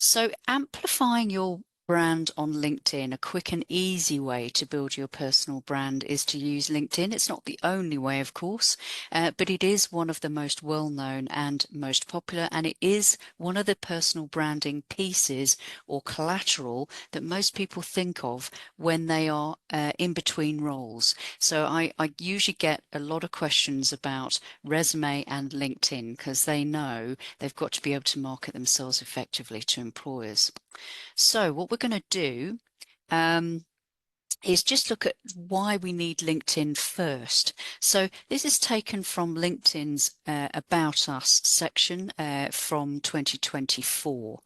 So amplifying your brand on LinkedIn, a quick and easy way to build your personal brand is to use LinkedIn. It's not the only way, of course, but it is one of the most well-known and most popular, and it is one of the personal branding pieces or collateral that most people think of when they are in between roles. So I usually get a lot of questions about resume and LinkedIn because they know they've got to be able to market themselves effectively to employers. So what we're going to do um, is just look at why we need LinkedIn first. So this is taken from LinkedIn's About Us section from 2024.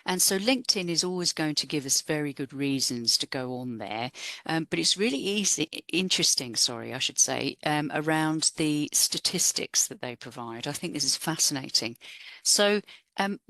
And so LinkedIn is always going to give us very good reasons to go on there. But it's really interesting, sorry, I should say, around the statistics that they provide. I think this is fascinating. So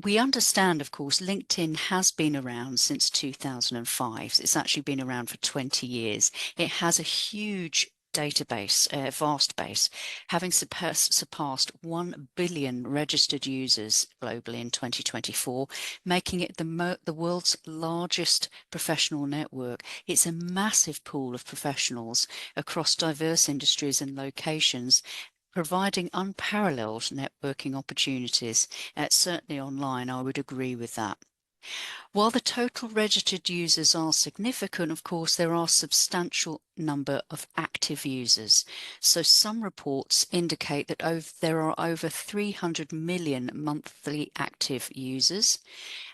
we understand, of course, LinkedIn has been around since 2005. It's actually been around for 20 years. It has a huge database, vast base, having surpassed 1 billion registered users globally in 2024, making it the world's largest professional network. It's a massive pool of professionals across diverse industries and locations, providing unparalleled networking opportunities. Certainly online, I would agree with that. While the total registered users are significant, of course, there are substantial number of active users. So some reports indicate that there are over 300 million monthly active users,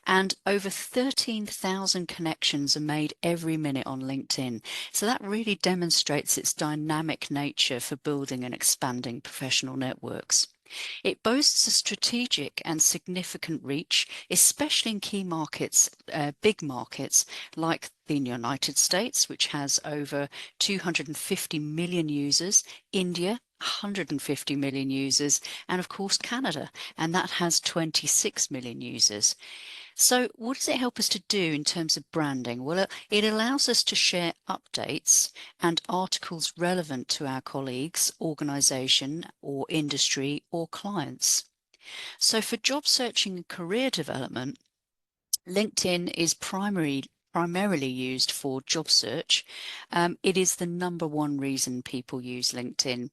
and over 13,000 connections are made every minute on LinkedIn. So that really demonstrates its dynamic nature for building and expanding professional networks. It boasts a strategic and significant reach, especially in key markets, big markets like the United States, which has over 250 million users, India, 150 million users, and of course Canada, and that has 26 million users. So what does it help us to do in terms of branding? Well, it allows us to share updates and articles relevant to our colleagues, organisation or industry or clients. So for job searching and career development, LinkedIn is primarily used for job search. It is the number one reason people use LinkedIn.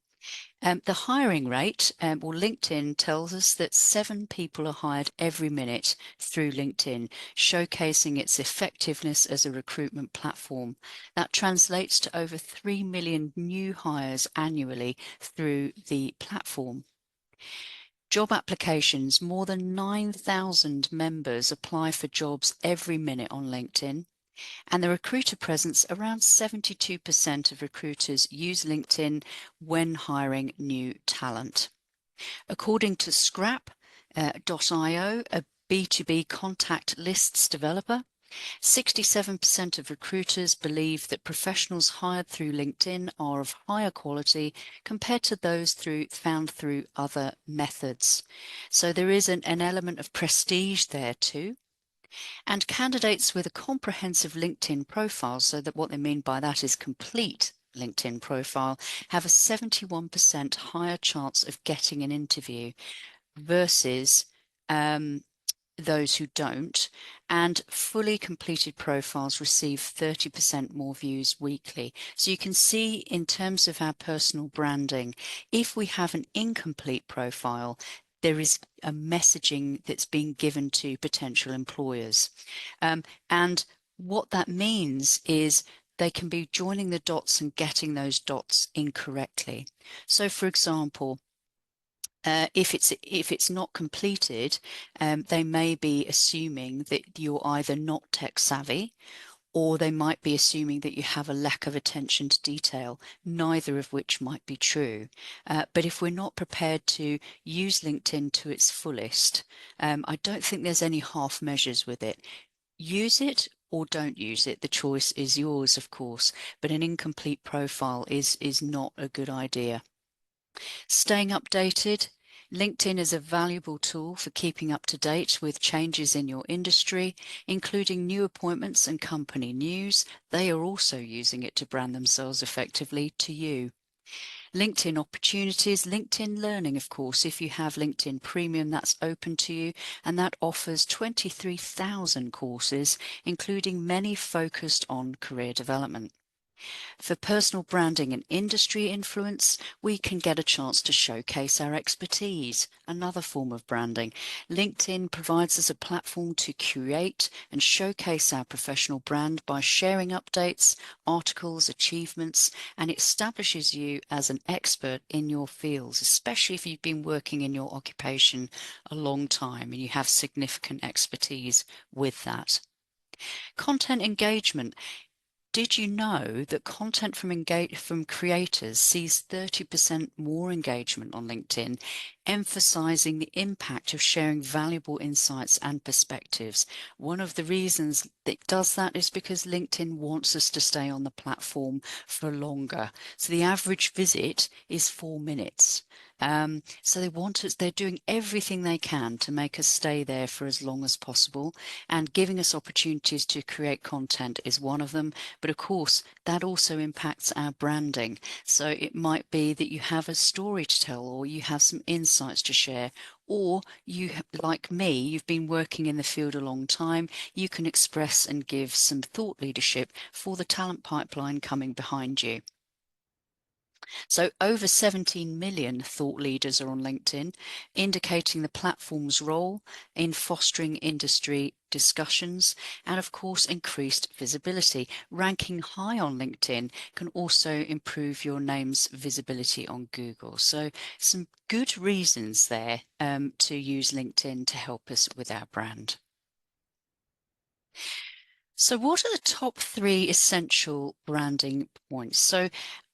The hiring rate, well, LinkedIn tells us that 7 people are hired every minute through LinkedIn, showcasing its effectiveness as a recruitment platform. That translates to over 3 million new hires annually through the platform. Job applications, more than 9,000 members apply for jobs every minute on LinkedIn. And the recruiter presence, around 72% of recruiters use LinkedIn when hiring new talent. According to Scrap.io, a B2B contact lists developer, 67% of recruiters believe that professionals hired through LinkedIn are of higher quality compared to those found through other methods. So there is an element of prestige there too. And candidates with a comprehensive LinkedIn profile, so that what they mean by that is complete LinkedIn profile, have a 71% higher chance of getting an interview versus those who don't, and fully completed profiles receive 30% more views weekly. So you can see in terms of our personal branding, if we have an incomplete profile, there is a messaging that's being given to potential employers. And what that means is they can be joining the dots and getting those dots incorrectly. So for example, if it's not completed, they may be assuming that you're either not tech savvy, or they might be assuming that you have a lack of attention to detail, neither of which might be true. But if we're not prepared to use LinkedIn to its fullest, I don't think there's any half measures with it. Use it or don't use it. The choice is yours, of course, but an incomplete profile is not a good idea. Staying updated. LinkedIn is a valuable tool for keeping up to date with changes in your industry, including new appointments and company news. They are also using it to brand themselves effectively to you. LinkedIn opportunities, LinkedIn Learning, of course. If you have LinkedIn Premium, that's open to you, and that offers 23,000 courses, including many focused on career development. For personal branding and industry influence, we can get a chance to showcase our expertise, another form of branding. LinkedIn provides us a platform to create and showcase our professional brand by sharing updates, articles, achievements, and it establishes you as an expert in your fields, especially if you've been working in your occupation a long time and you have significant expertise with that. Content engagement. Did you know that content from creators sees 30% more engagement on LinkedIn, emphasizing the impact of sharing valuable insights and perspectives? One of the reasons it does that is because LinkedIn wants us to stay on the platform for longer. So the average visit is 4 minutes. So they're doing everything they can to make us stay there for as long as possible, and giving us opportunities to create content is one of them. But of course, that also impacts our branding. So it might be that you have a story to tell, or you have some insights to share, or you, like me, you've been working in the field a long time. You can express and give some thought leadership for the talent pipeline coming behind you. So over 17 million thought leaders are on LinkedIn, indicating the platform's role in fostering industry discussions and, of course, increased visibility. Ranking high on LinkedIn can also improve your name's visibility on Google. So some good reasons there to use LinkedIn to help us with our brand. So what are the top 3 essential branding points? So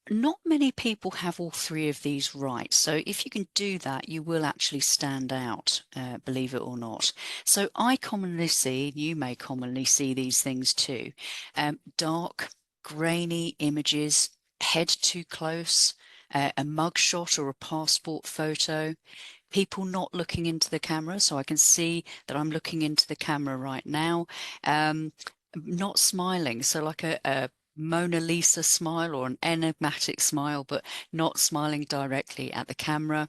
not many people have all 3 of these right. So if you can do that, you will actually stand out, believe it or not. So I commonly see, you may commonly see these things too, dark, grainy images, head too close, a mugshot or a passport photo, people not looking into the camera. So I can see that I'm looking into the camera right now. Not smiling. So like a Mona Lisa smile or an enigmatic smile, but not smiling directly at the camera.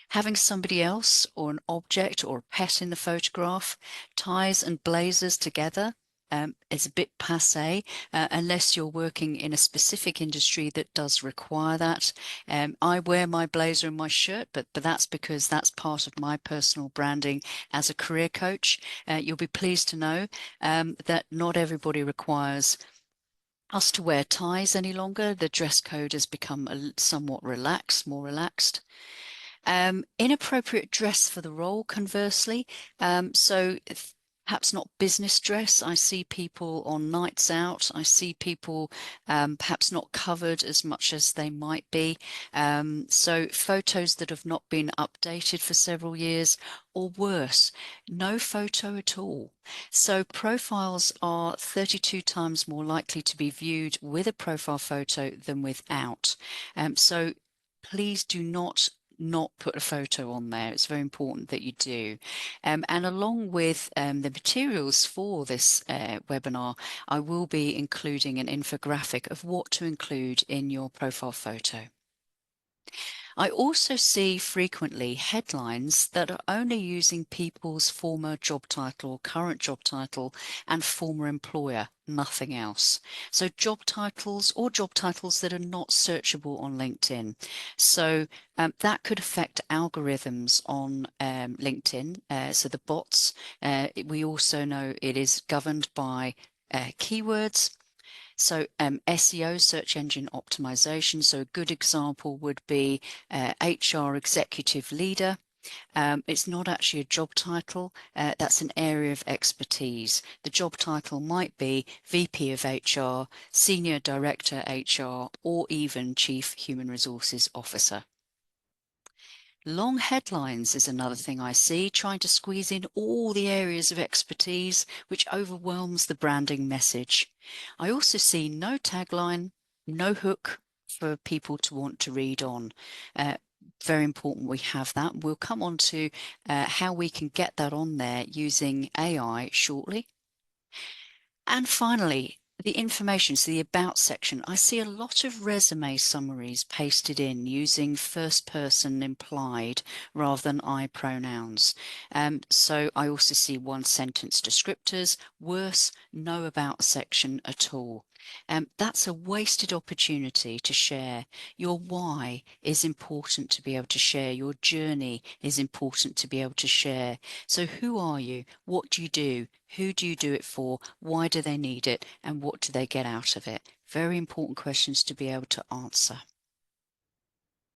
Having somebody else or an object or a pet in the photograph, ties and blazers together. Is a bit passé unless you're working in a specific industry that does require that. I wear my blazer and my shirt, but that's because that's part of my personal branding as a career coach. You'll be pleased to know that not everybody requires us to wear ties any longer. The dress code has become somewhat relaxed, more relaxed. Inappropriate dress for the role, conversely. So perhaps not business dress. I see people on nights out. I see people perhaps not covered as much as they might be. So photos that have not been updated for several years, or worse, no photo at all. So profiles are 32 times more likely to be viewed with a profile photo than without. So please do not put a photo on there. It's very important that you do. And along with the materials for this webinar, I will be including an infographic of what to include in your profile photo. I also see frequently headlines that are only using people's former job title or current job title and former employer, nothing else. So job titles or job titles that are not searchable on LinkedIn. So that could affect algorithms on LinkedIn. So the bots, we also know it is governed by keywords. So SEO, search engine optimization. So a good example would be HR executive leader. It's not actually a job title. That's an area of expertise. The job title might be VP of HR, Senior Director HR, or even Chief Human Resources Officer. Long headlines is another thing I see, trying to squeeze in all the areas of expertise, which overwhelms the branding message. I also see no tagline, no hook for people to want to read on. Very important we have that. We'll come on to how we can get that on there using AI shortly. And finally, The information, so the about section, I see a lot of resume summaries pasted in using first person implied rather than I pronouns. So I also see one sentence descriptors, worse, no about section at all. That's a wasted opportunity to share. Your why is important to be able to share. Your journey is important to be able to share. So who are you? What do you do? Who do you do it for? Why do they need it? And what do they get out of it? Very important questions to be able to answer.